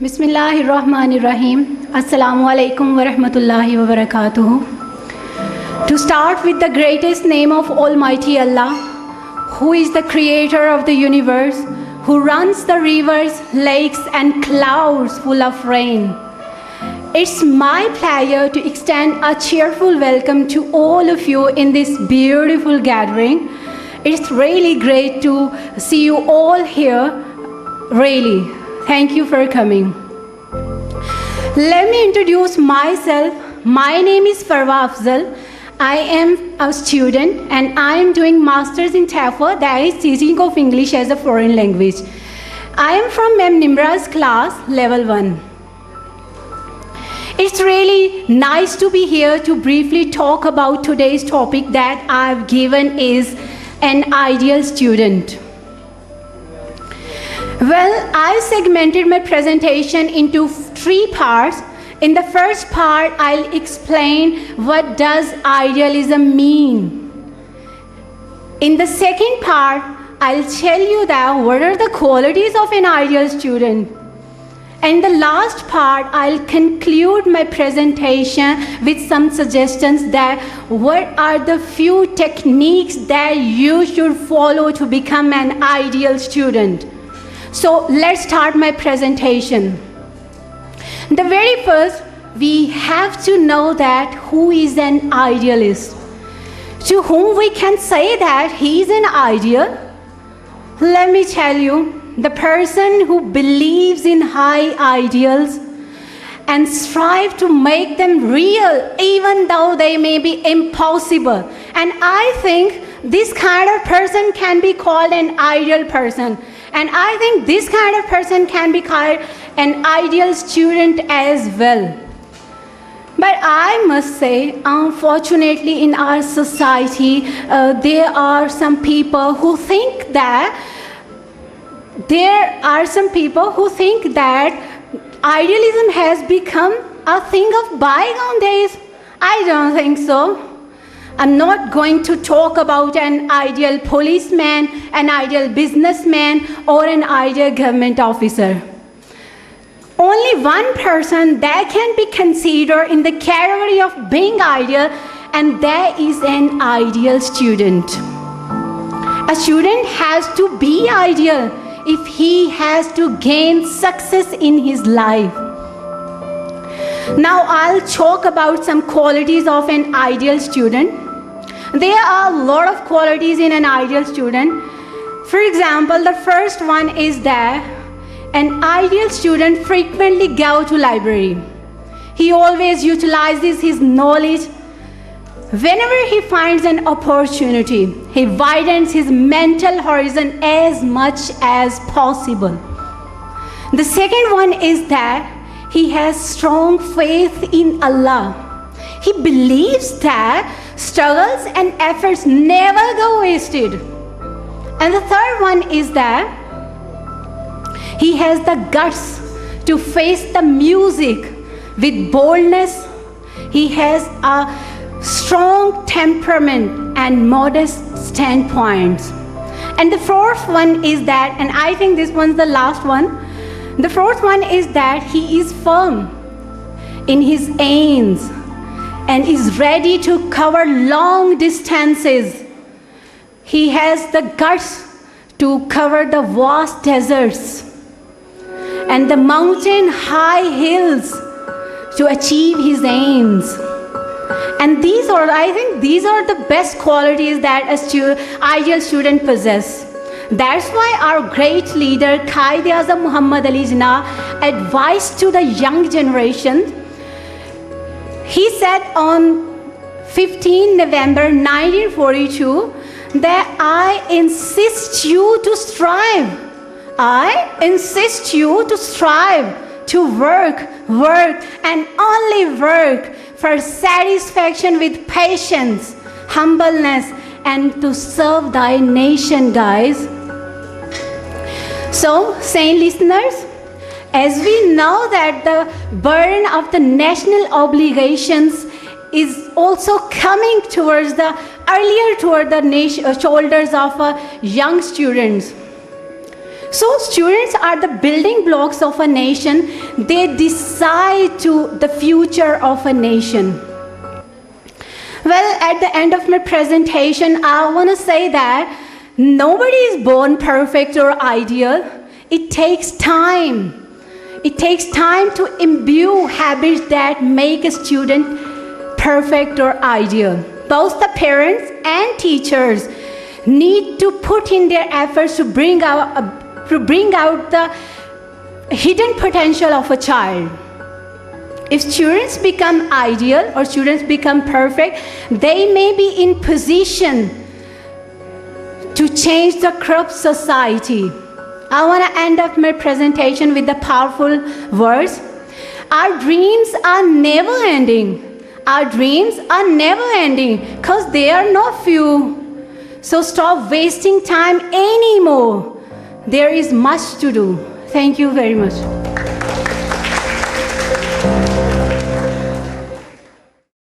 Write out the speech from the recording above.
Bismillahirrahmanirrahim. Assalamu alaikum wa rahmatullahi wa barakatuh. To start with the greatest name of Almighty Allah, who is the creator of the universe, who runs the rivers, lakes and clouds full of rain. It's my pleasure to extend a cheerful welcome to all of you in this beautiful gathering. It's really great to see you all here. Really, thank you for coming. Let me introduce myself. My name is Farwa Afzal. I am a student and I am doing Masters in TEFL, that is Teaching of English as a Foreign Language. I am from Ma'am Nimra's class, Level 1. It's really nice to be here to briefly talk about today's topic that I've given is an ideal student. Well, I segmented my presentation into 3 parts. In the first part, I'll explain what does idealism mean. In the second part, I'll tell you that what are the qualities of an ideal student. And the last part, I'll conclude my presentation with some suggestions that what are the few techniques that you should follow to become an ideal student. So let's start my presentation. The very first, we have to know that who is an idealist. To whom we can say that he is an ideal. Let me tell you, the person who believes in high ideals and strive to make them real even though they may be impossible. And I think this kind of person can be called an ideal person. And I think this kind of person can be called an ideal student as well. But I must say, unfortunately in our society, there are some people who think that idealism has become a thing of bygone days. I don't think so. I'm not going to talk about an ideal policeman, an ideal businessman, or an ideal government officer. Only one person that can be considered in the category of being ideal, and that is an ideal student. A student has to be ideal if he has to gain success in his life. Now I'll talk about some qualities of an ideal student. There are a lot of qualities in an ideal student. For example, the first one is that an ideal student frequently goes to library. He always utilizes his knowledge. Whenever he finds an opportunity, he widens his mental horizon as much as possible. The second one is that he has strong faith in Allah. He believes that struggles and efforts never go wasted. And the third one is that he has the guts to face the music with boldness. He has a strong temperament and modest standpoints. And the fourth one is that, and I think this one's the last one, the fourth one is that he is firm in his aims and is ready to cover long distances. He has the guts to cover the vast deserts and the mountain high hills to achieve his aims. And I think these are the best qualities that an ideal student possess. That's why our great leader, Quaid-e-Azam Muhammad Ali Jinnah, advised to the young generation. He said on 15 November 1942 that I insist you to strive. I insist you to strive, to work, and only work for satisfaction with patience, humbleness, and to serve thy nation, guys. So, saint listeners, as we know that the burden of the national obligations is also coming towards the shoulders of young students. So students are the building blocks of a nation. they decide to the future of a nation. Well, at the end of my presentation, I want to say that nobody is born perfect or ideal. It takes time. It takes time to imbue habits that make a student perfect or ideal. Both the parents and teachers need to put in their efforts to bring out the hidden potential of a child. If students become ideal or students become perfect, they may be in position to change the corrupt society. I want to end up my presentation with the powerful words. Our dreams are never ending. Our dreams are never ending because they are not few. So stop wasting time anymore. There is much to do. Thank you very much.